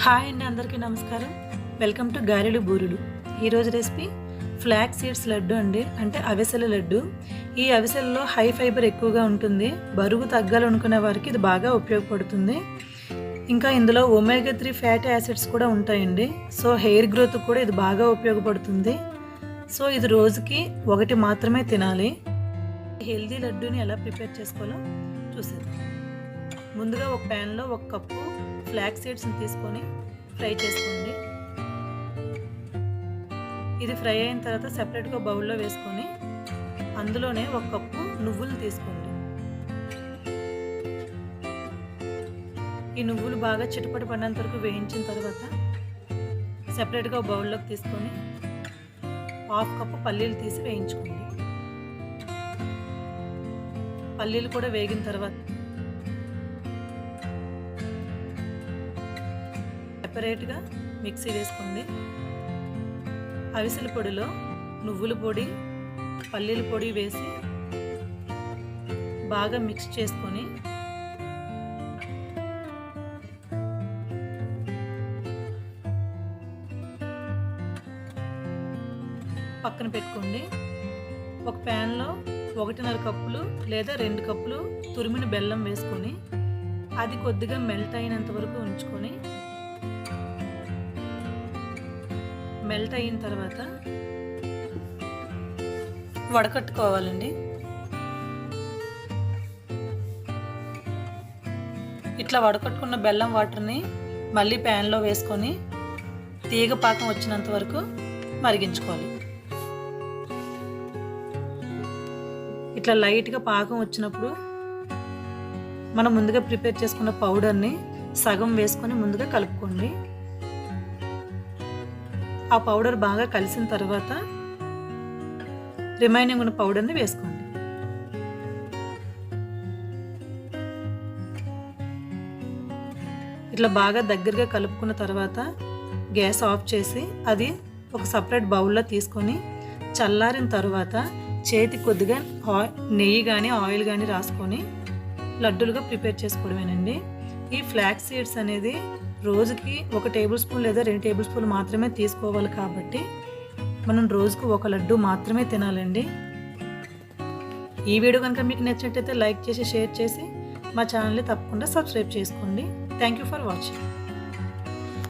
Hi అండి, అందరికీ నమస్కారం. వెల్కమ్ టు గారెలు బూరెలు. ఈరోజు రెసిపీ ఫ్లాక్స్ సీడ్స్ లడ్డు అండి, అంటే అవిసెల లడ్డు. ఈ అవిసెలలో హై ఫైబర్ ఎక్కువగా ఉంటుంది. బరువు తగ్గాలనుకునే వారికి ఇది బాగా ఉపయోగపడుతుంది. ఇంకా ఇందులో ఒమేగా 3 ఫ్యాటీ యాసిడ్స్ కూడా ఉంటాయండి. సో హెయిర్ గ్రోత్ కూడా ఇది బాగా ఉపయోగపడుతుంది. సో ఇది రోజుకి ఒకటి మాత్రమే తినాలి. హెల్దీ లడ్డూని ఎలా ప్రిపేర్ చేసుకోవాలో చూసేద్దాం. ముందుగా ఒక ప్యాన్లో 1 కప్పు ఫ్లాక్స్ సీడ్స్ని తీసుకొని ఫ్రై చేసుకోండి. ఇది ఫ్రై అయిన తర్వాత సెపరేట్గా బౌల్లో వేసుకొని అందులోనే 1 కప్పు నువ్వులు తీసుకోండి. ఈ నువ్వులు బాగా చిటపట పడినంత వరకు వేయించిన తర్వాత సెపరేట్గా బౌల్లోకి తీసుకొని 1/2 కప్పు పల్లీలు తీసి వేయించుకోండి. పల్లీలు కూడా వేగిన తర్వాత సెపరేట్గా మిక్సీ వేసుకోండి. అవిసెల పొడిలో నువ్వుల పొడి, పల్లీల పొడి వేసి బాగా మిక్స్ చేసుకొని పక్కన పెట్టుకోండి. ఒక ప్యాన్లో 1.5 కప్పులు లేదా 2 కప్పులు తురిమిన బెల్లం వేసుకొని అది కొద్దిగా మెల్ట్ అయినంత వరకు ఉంచుకొని మెల్ట్ అయిన తర్వాత వడకట్టుకోవాలండి. ఇట్లా వడకట్టుకున్న బెల్లం వాటర్ని మళ్ళీ ప్యాన్లో వేసుకొని తీగ పాకం వచ్చినంత వరకు మరిగించుకోవాలి. ఇట్లా లైట్గా పాకం వచ్చినప్పుడు మనం ముందుగా ప్రిపేర్ చేసుకున్న పౌడర్ని సగం వేసుకొని ముందుగా కలుపుకోండి. ఆ పౌడర్ బాగా కలిసిన తర్వాత రిమైనింగ్ ఉన్న పౌడర్ని వేసుకోండి. ఇట్లా బాగా దగ్గరగా కలుపుకున్న తర్వాత గ్యాస్ ఆఫ్ చేసి అది ఒక సపరేట్ బౌల్లో తీసుకొని చల్లారిన తర్వాత చేతికి కొద్దిగా నెయ్యి కానీ ఆయిల్ కానీ రాసుకొని లడ్డూలుగా ప్రిపేర్ చేసుకోవడమేనండి. ఈ ఫ్లాక్స్ సీడ్స్ అనేది రోజుకి 1 టేబుల్ స్పూన్ లేదా 2 టేబుల్ స్పూన్ మాత్రమే తీసుకోవాలి. కాబట్టి మనం రోజుకు 1 లడ్డు మాత్రమే తినాలండి. ఈ వీడియో కనుక మీకు నచ్చినట్లయితే లైక్ చేసి షేర్ చేసి మా ఛానల్ని తప్పకుండా సబ్స్క్రైబ్ చేసుకోండి. Thank you for watching.